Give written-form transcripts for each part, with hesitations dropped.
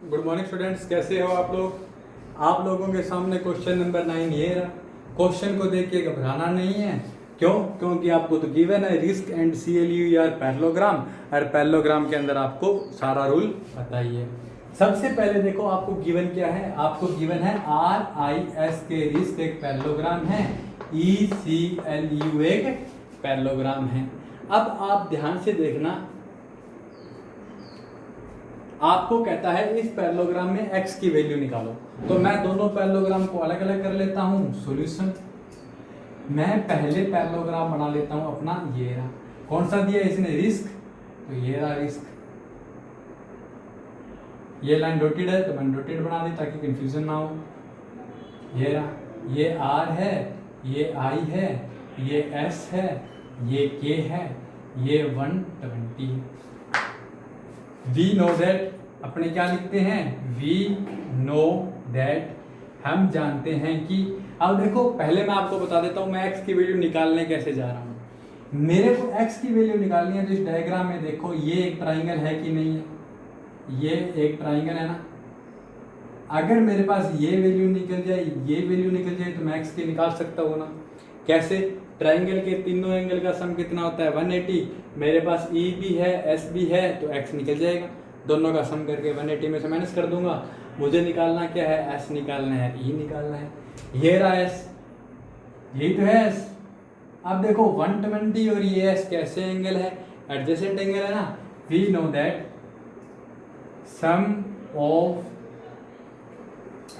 Good morning students, कैसे हो आप लोग। आप लोगों के सामने क्वेश्चन नंबर 9 ये रहा। क्वेश्चन को देख के घबराना नहीं है। क्यों? क्योंकि आपको तो गिवन है रिस्क एंड CLU यार पैरेललोग्राम, और पैरेललोग्राम के अंदर आपको सारा रूल पता ही है। सबसे पहले देखो आपको गिवन क्या है। आपको गिवन है RIS के रिस्क एक पैरेललोग्राम है, ECLU एक पैरेललोग्राम है। अब आप ध्यान से देखना, आपको कहता है इस पैरेललोग्राम में x की वैल्यू निकालो। तो मैं दोनों पैरेललोग्राम को अलग अलग कर लेता हूँ। सॉल्यूशन, मैं पहले पैरेललोग्राम बना लेता हूँ अपना, ये रहा। कौन सा दिया इसने? रिस्क, तो ये रहा रिस्क। ये लाइन डॉटेड है तो मैंने डॉटेड बना दी ताकि कंफ्यूजन ना हो। ये रहा, ये R है, ये I है, ये S है, ये K है, ये 120 है। वी नो दैट, अपने क्या लिखते हैं? वी नो दैट, हम जानते हैं कि। अब देखो पहले मैं आपको बता देता हूँ मैं x की वैल्यू निकालने कैसे जा रहा हूँ। मेरे को x की वैल्यू निकालनी है तो इस डायग्राम में देखो ये एक ट्राइंगल है कि नहीं है? ये एक ट्राइंगल है ना। अगर मेरे पास ये वैल्यू निकल जाए, ये वैल्यू निकल जाए तो मैं x की निकाल सकता हूँ ना। कैसे? ट्राइंगल के तीनों एंगल का सम कितना होता है? 180। मेरे पास E भी है, S भी है, तो x निकल जाएगा। दोनों का सम करके 180 में से माइनस कर दूंगा। मुझे निकालना क्या है? S निकालना है, E निकालना है। ये रहा S, यही तो है S। अब देखो 120 और ये S कैसे एंगल है? एडजेसेंट एंगल है ना। We know that sum of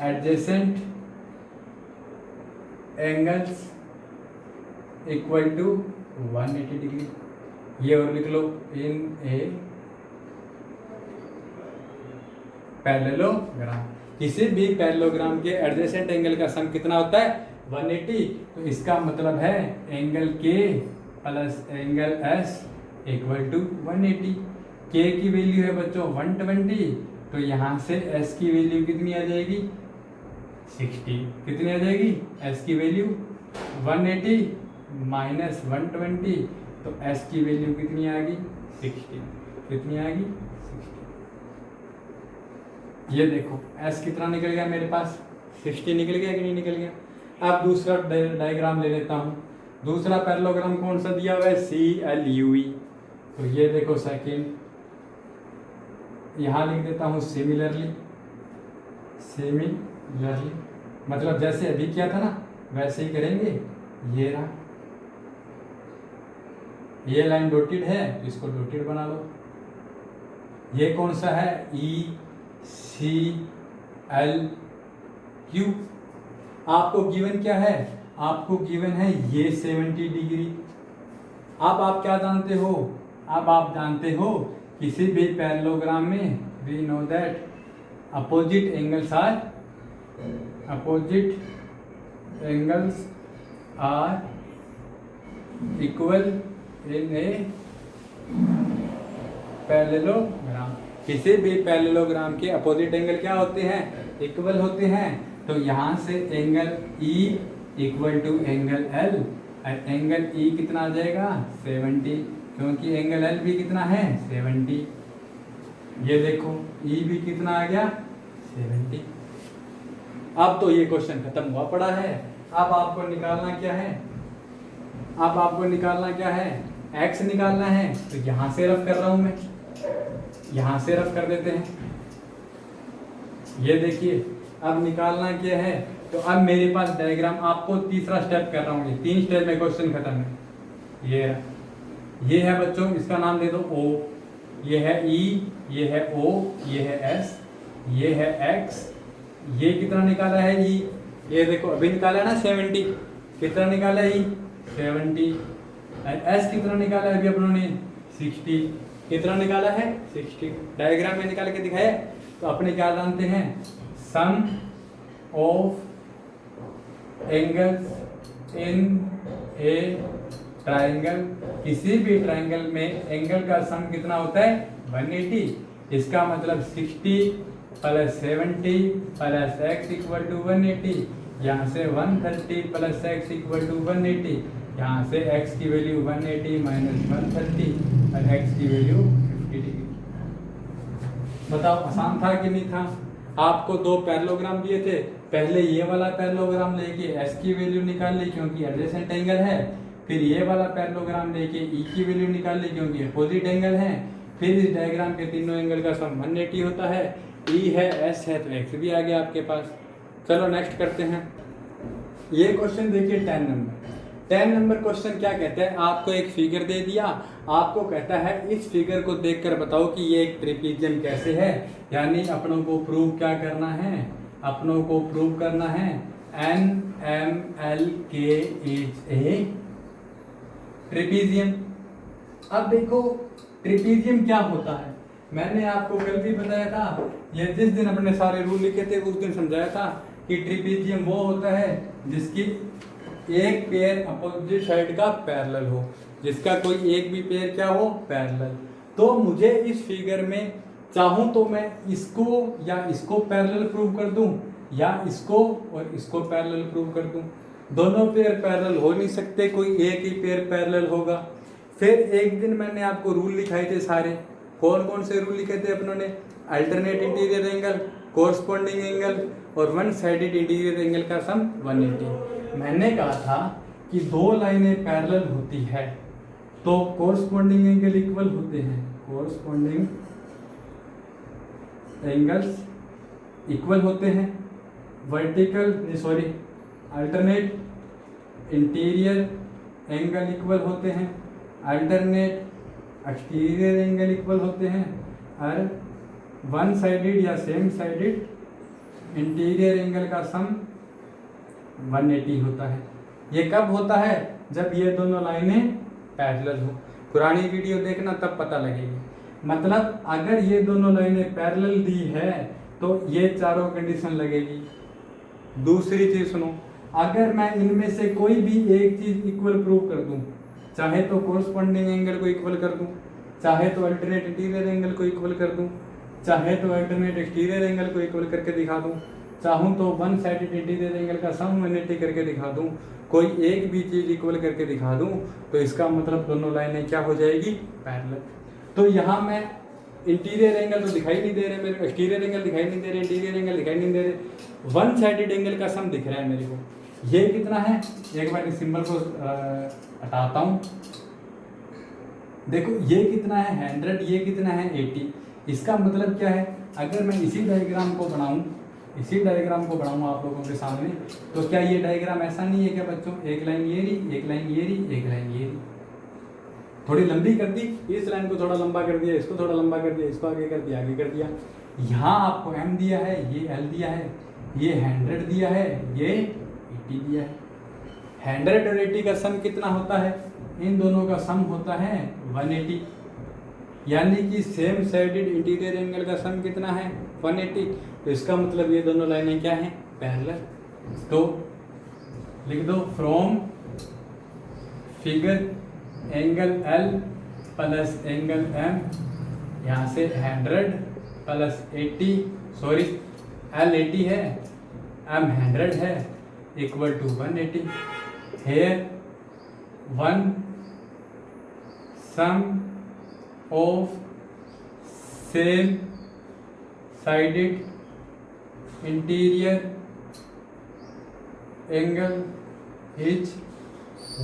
adjacent angles equal to 180 degree. ये और लिख लो, इन ए पैरेललोग्राम। किसी भी पैरेललोग्राम के एडजेसेंट एंगल का सम कितना होता है? 180। तो इसका मतलब है angle K plus angle S equal to 180। K की वैल्यू है बच्चों 120, तो यहाँ से S की वैल्यू कितनी आ जाएगी? 60। कितनी आ जाएगी? S की वैल्यू 180 माइनस 120, तो S की वैल्यू कितनी आ गई? 60। कितनी आ गई? 60। ये देखो S कितना निकल गया मेरे पास? 60 निकल गया कि नहीं निकल गया? अब दूसरा डायग्राम ले लेता हूँ। दूसरा पैरेललोग्राम कौन सा दिया हुआ है? CLUE। तो ये देखो सेकेंड, यहाँ लिख देता हूँ सिमिलरली। सिमिलरली मतलब जैसे अभी किया था ना वैसे ही करेंगे। ये रहा, ये लाइन डॉटेड है तो इसको डॉटेड बना लो। ये कौन सा है? ECLU। आपको गिवन क्या है? आपको गिवन है ये 70 डिग्री। अब आप क्या जानते हो? अब आप जानते हो किसी भी पैरेललोग्राम में we know that opposite angles are equal in a parallelogram. किसी भी पैरेललोग्राम के अपोजिट एंगल क्या होते हैं? इक्वल होते हैं। तो यहाँ से angle E equal to angle L, और एंगल E कितना आ जाएगा? 70, क्योंकि एंगल L भी कितना है? 70। ये देखो E भी कितना आ गया? 70। अब तो ये क्वेश्चन खत्म हुआ पड़ा है। अब आपको निकालना क्या है? अब आपको निकालना क्या है? x निकालना है। तो यहाँ से रफ कर रहा हूँ मैं, यहाँ से रफ कर देते हैं। ये देखिए अब निकालना क्या है? तो अब मेरे पास डायग्राम, आपको तीसरा स्टेप कर रहा हूँ। ये 3 स्टेप में क्वेश्चन खत्म है। ये है बच्चों, इसका नाम दे दो O। ये है E, ये है O, ये है S, ये है X। ये कितना निकाला है E? ये देखो अभी निकाला है ना 70। कितना निकाला है E? 70। S कितना निकाला है अभी अपनों ने? 60। कितना निकाला है? 60। डायग्राम में निकाल के दिखाया। तो अपने क्या जानते हैं? Sum of angles in a triangle. किसी भी ट्राइंगल में एंगल का सम कितना होता है? 180। इसका मतलब 60 plus 70 plus x equal to 180। यहाँ से 130 प्लस x इक्वल टू 180। यहाँ से x की वैल्यू 180 माइनस 130 और x की वैल्यू 50 डिग्री। बताओ आसान था कि नहीं था? आपको दो पैरेललोग्राम दिए थे, पहले ये वाला पैरेललोग्राम लेके s की वैल्यू निकाल ली क्योंकि एडजेसेंट एंगल है, फिर ये वाला पैरेललोग्राम लेके e की वैल्यू निकाल ली क्योंकि अपोजिट एंगल है, फिर इस डायग्राम के तीनों एंगल का सम 180 होता है, e है s है तो x भी आ गया आपके पास। चलो नेक्स्ट करते हैं। ये क्वेश्चन देखिए 10 नंबर क्वेश्चन क्या कहता है, आपको एक फिगर दे दिया, आपको कहता है इस फिगर को देखकर बताओ कि ये एक ट्रिपीजियम कैसे है, यानी अपनों को प्रूव क्या करना है, अपनों को प्रूव करना है NMLK इज ए ट्रिपीजियम। अब देखो ट्रिपीजियम क्या होता है, मैंने आपको कल भी बताया था, ये जिस दिन अपने सारे रूल लिखे थे उस दिन समझाया था कि ट्रिपीजियम वो होता है जिसकी एक पेयर अपोजिट साइड का पैरेलल हो, जिसका कोई एक भी पेयर क्या हो, पैरेलल। तो मुझे इस फिगर में चाहूं तो मैं इसको या इसको पैरेलल प्रूव कर दूं या इसको और इसको पैरेलल प्रूव कर दूं, दोनों पेयर पैरेलल हो नहीं सकते, कोई एक ही पेयर पैरेलल होगा। फिर एक दिन मैंने आपको रूल लिखाए थे सारे, कौन कौन से रूल लिखे थे अपनों ने, alternate interior angle, corresponding angle और वन साइडेड इंटीरियर एंगल का सम 180। मैंने कहा था कि दो लाइनें पैरेलल होती है तो कोरस्पॉन्डिंग एंगल इक्वल होते हैं, कोरस्पॉन्डिंग एंगल्स इक्वल होते हैं, अल्टरनेट इंटीरियर एंगल इक्वल होते हैं, अल्टरनेट एक्सटीरियर एंगल इक्वल होते हैं, और वन साइडेड या सेम साइडेड इंटीरियर एंगल का सम 180 होता है। ये कब होता है, जब ये दोनों लाइनें पैरेलल हो। पुरानी वीडियो देखना तब पता लगेगी। मतलब अगर ये दोनों लाइनें पैरेलल दी है तो ये चारों कंडीशन लगेगी। दूसरी चीज सुनो, अगर मैं इनमें से कोई भी एक चीज इक्वल प्रूव कर दूं, चाहे तो कोरस्पॉन्डिंग एंगल को इक्वल कर दूं, चाहे तो अल्टरनेट इंटीरियर एंगल को इक्वल कर दूं, चाहे तो अल्टरनेट एक्सटीरियर एंगल को इक्वल करके दिखा दूं, चाहूं तो वन साइडेड इंटीरियर एंगल का सम 180 करके दिखा दूं, कोई एक भी चीज इक्वल करके दिखा दूं, तो इसका मतलब दोनों लाइनें क्या हो जाएगी, पैरेलल। तो यहाँ मैं इंटीरियर एंगल तो दिखाई नहीं दे रहे मेरे को, एक्सटीरियर एंगल दिखाई नहीं दे रहे, इंटीरियर एंगल दिखाई नहीं दे रहे, वन साइडेड एंगल का सम दिख रहा है मेरे को। ये कितना है, एक बार इस सिंबल को हटाता हूँ, देखो ये कितना है 100, ये कितना है 80। इसका मतलब क्या है, अगर मैं इसी डायग्राम को बनाऊं आप लोगों के सामने, तो क्या ये डायग्राम ऐसा नहीं है क्या बच्चों, एक लाइन ये रही, एक लाइन ये रही, एक लाइन ये रही, थोड़ी लंबी कर दी, इस लाइन को थोड़ा लंबा कर दिया, इसको थोड़ा लंबा कर दिया, इसको आगे कर दिया, आगे कर दिया। यहाँ आपको m दिया है, ये l दिया है, ये 100 दिया है, ये 80 दिया है। 100 और 80 का सम कितना होता है, इन दोनों का सम होता है 180, यानी कि सेम साइडेड इंटीरियर एंगल का सम कितना है 180। तो इसका मतलब ये दोनों लाइनें क्या हैं, पैरेलल। तो लिख दो from figure angle L plus angle M, यहाँ से 100 प्लस 80, सॉरी L 80 है, M 100 है, equal to 180। Here one sum of same sided interior angle is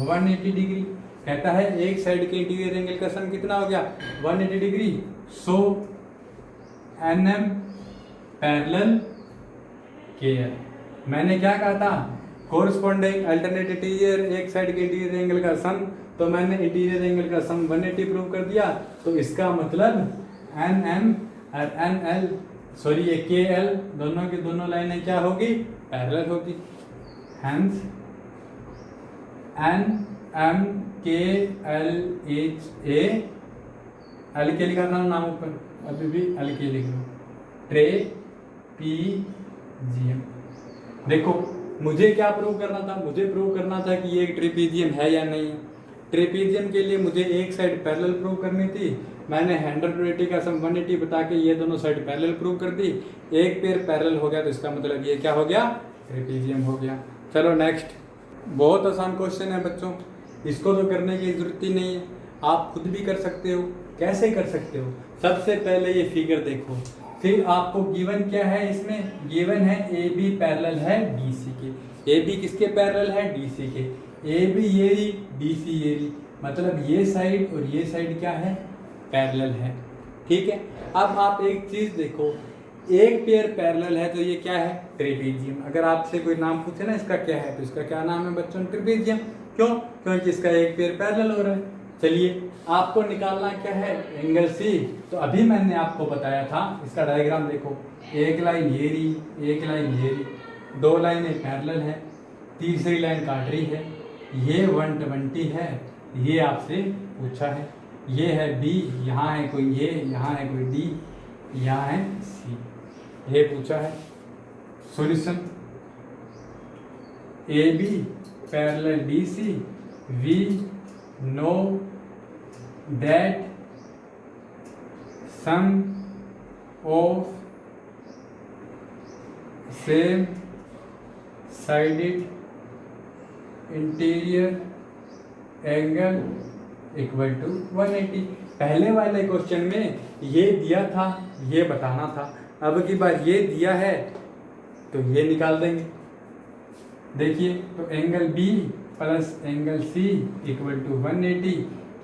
180 degree. कहता है एक साइड के इंटीरियर एंगल का सम कितना हो गया 180 डिग्री। सो NM पैरेलल KL। मैंने क्या कहा था, कोरस्पॉन्डिंग अल्टरनेट इंटीरियर एक साइड के इंटीरियर एंगल का सम, तो मैंने इंटीरियर एंगल का सम 180 प्रूव कर दिया। तो इसका मतलब NM और NL सॉरी ये KL दोनों की दोनों लाइनें क्या होगी, पैरेलल होगी। Hence NMKL is a, L के लिखा था नाम ऊपर, अभी भी L के लिख लो, ट्रेपीजियम। देखो मुझे क्या प्रूव करना था, मुझे प्रूव करना था कि ये एक ट्रेपीजियम है या नहीं है। ट्रेपीजियम के लिए मुझे एक साइड पैरेलल प्रूव करनी थी, मैंने 180 का सम 180 बता के ये दोनों साइड पैरेलल प्रूव कर दी। एक पेयर पैरेलल हो गया तो इसका मतलब ये क्या हो गया, ट्रेपीजियम हो गया। चलो नेक्स्ट, बहुत आसान क्वेश्चन है बच्चों, इसको तो करने की जरूरत ही नहीं है, आप खुद भी कर सकते हो। कैसे कर सकते हो, सबसे पहले ये फिगर देखो, फिर आपको गिवन क्या है, इसमें गिवन है ए बी पैरेलल है डी सी के। ए बी किसके पैरेलल है, डी सी के। ए बी ये रही, डी सी ये रही, मतलब ये साइड और ये साइड क्या है, पैरेलल है। ठीक है, अब आप एक चीज देखो, एक पेयर पैरेलल है तो ये क्या है, ट्रेपेजियम। अगर आपसे कोई नाम पूछे ना इसका क्या है, तो इसका क्या नाम है बच्चों, ट्रेपेजियम। क्यों, क्योंकि इसका एक पेयर पैरेलल हो रहा है। चलिए आपको निकालना क्या है, एंगल सी। तो अभी मैंने आपको बताया था, इसका डायग्राम देखो, एक लाइन ये रही, एक लाइन ये रही, दो लाइनें पैरेलल है, तीसरी लाइन काट रही है, ये 120 है, ये आपसे पूछा है। ये है बी, यहाँ है कोई ए, यहाँ है कोई डी, यहाँ है सी, ये पूछा है। Solution, A B parallel D C, we know that sum of same sided interior angle equal to 180। पहले वाले क्वेश्चन में ये दिया था, ये बताना था। अब की बार ये दिया है तो ये निकाल देंगे। देखिए, तो angle B plus angle C equal to 180।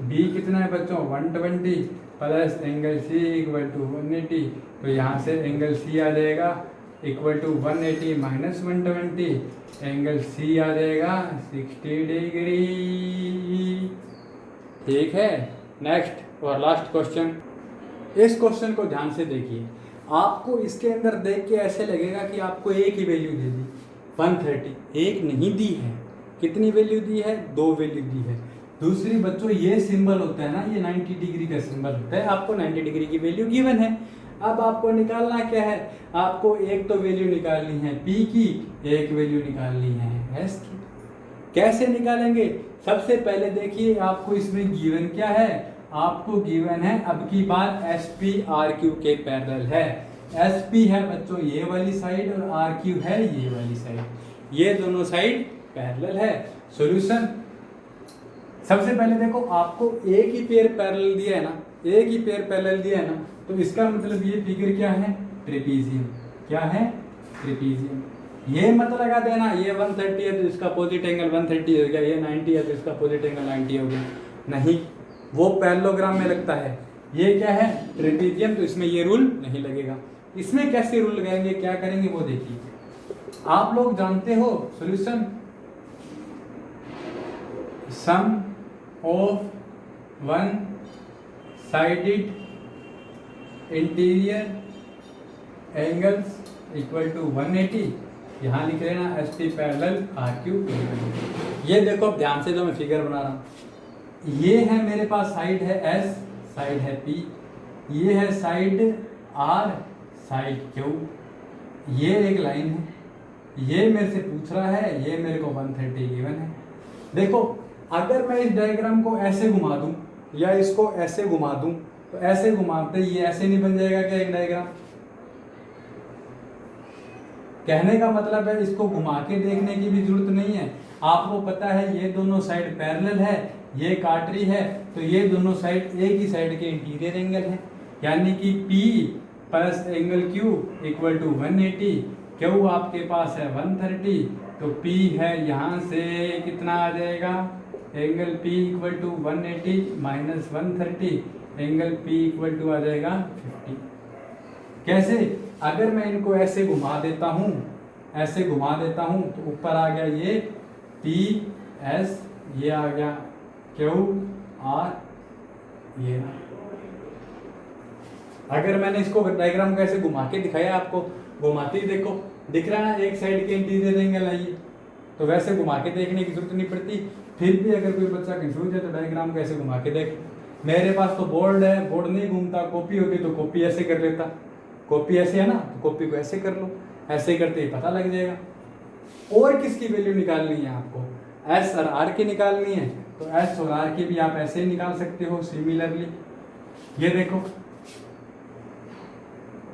बी कितना है बच्चों, 120 plus angle C equal to 180। तो यहाँ से एंगल सी आ जाएगा equal to 180 minus 120, angle C आ जाएगा 60 डिग्री। ठीक है, नेक्स्ट और लास्ट क्वेश्चन। इस क्वेश्चन को ध्यान से देखिए, आपको इसके अंदर देख के ऐसे लगेगा कि आपको एक ही वैल्यू दे दी, 130। एक नहीं दी है, कितनी वैल्यू दी है, 2 वैल्यू दी है। दूसरी बच्चों, ये सिंबल होता है ना, ये 90 डिग्री का सिंबल होता है, आपको 90 डिग्री की वैल्यू गिवन है। अब आपको निकालना क्या है, आपको एक तो वैल्यू निकालनी है पी की, एक वैल्यू निकालनी है एस की। कैसे निकालेंगे, सबसे पहले देखिए आपको इसमें गिवन क्या है, आपको गिवन है अब की बात एस पी आर क्यू के पैरेलल है। एस पी है बच्चों ये वाली साइड और आर क्यू है ये वाली साइड, ये दोनों साइड पैरेलल है। सॉल्यूशन, सबसे पहले देखो आपको एक ही पेयर पैरेलल दिया है ना, एक ही पेयर पैरेलल दिया है ना, तो इसका मतलब ये फिगर क्या है, ट्रेपीजियम। क्या है, ट्रेपीजियम। ये मत लगा देना ये 130 है तो इसका अपोजिट एंगल 130 हो गया, ये 90 है तो इसका अपोजिट एंगल 90 हो गया, नहीं, वो पैरेललोग्राम में लगता है। ये क्या है, ट्रेपीजियम, तो इसमें ये रूल नहीं लगेगा। इसमें कैसे रूल लगाएंगे, क्या करेंगे वो देखिए। आप लोग जानते हो solution, sum of one sided interior angles equal to 180। यहाँ लिख लेना S T parallel R Q. ये देखो अब ध्यान से, जो मैं फिगर बना रहा हूँ, ये है मेरे पास साइड है एस, साइड है पी, ये है साइड आर, साइड क्यू, ये एक लाइन है, ये मेरे से पूछ रहा है, ये मेरे को 130 गिवन है। देखो अगर मैं इस डायग्राम को ऐसे घुमा दूं या इसको ऐसे घुमा दूं, तो ऐसे घुमाते ये ऐसे नहीं बन जाएगा क्या एक डायग्राम। कहने का मतलब है इसको घुमा के देखने की भी जरूरत नहीं है, आपको पता है ये दोनों साइड पैरेलल है, ये काट रही है, तो ये दोनों साइड एक ही साइड के इंटीरियर एंगल है, यानी कि P plus angle Q equal to 180। Q आपके पास है 130, तो P है यहाँ से कितना आ जाएगा, angle P equal to 180 minus 130, angle P equal to आ जाएगा 50। कैसे, अगर मैं इनको ऐसे घुमा देता हूँ, ऐसे घुमा देता हूँ, तो ऊपर आ गया ये P S, ये आ गया Q R, ये ना। अगर मैंने इसको डायग्राम को ऐसे घुमा के दिखाया आपको, घुमाते ही देखो दिख रहा है एक साइड के इंटीरियर एंगल है ये, तो वैसे घुमा के देखने की जरूरत नहीं पड़ती। फिर भी अगर कोई बच्चा कंफ्यूज है तो डायग्राम को ऐसे घुमा के देख। मेरे पास तो बोर्ड है, बोर्ड नहीं घूमता, कॉपी होती तो कॉपी ऐसे कर लेता, कॉपी ऐसे है ना, तो कॉपी को ऐसे कर लो, ऐसे करते ही पता लग जाएगा। और किसकी वैल्यू निकालनी है आपको, एस और आर की निकालनी है, तो एस और आर की भी आप ऐसे ही निकाल सकते हो सिमिलरली। ये देखो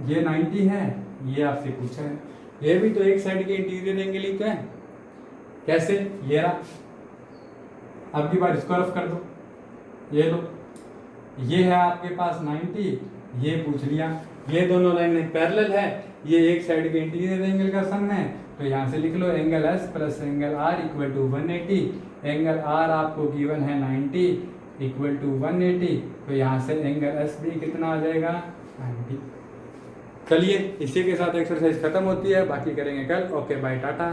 ये 90 है, ये आपसे पूछा है, ये भी तो एक साइड के इंटीरियर एंगल ही तो है। कैसे, ये रहा, अब की बार इसको रफ कर दो, ये लो, ये है आपके पास 90, ये पूछ लिया, ये दोनों लाइन पैरेलल है, ये एक साइड के इंटीरियर एंगल का सम है, तो यहाँ से लिख लो angle S plus angle R equal to 180। Angle R आपको गिवन है 90 इक्वल टू 180, तो यहाँ से एंगल एस भी कितना आ जाएगा 90। चलिए इसी के साथ एक्सरसाइज खत्म होती है, बाकी करेंगे कल। Okay bye Tata.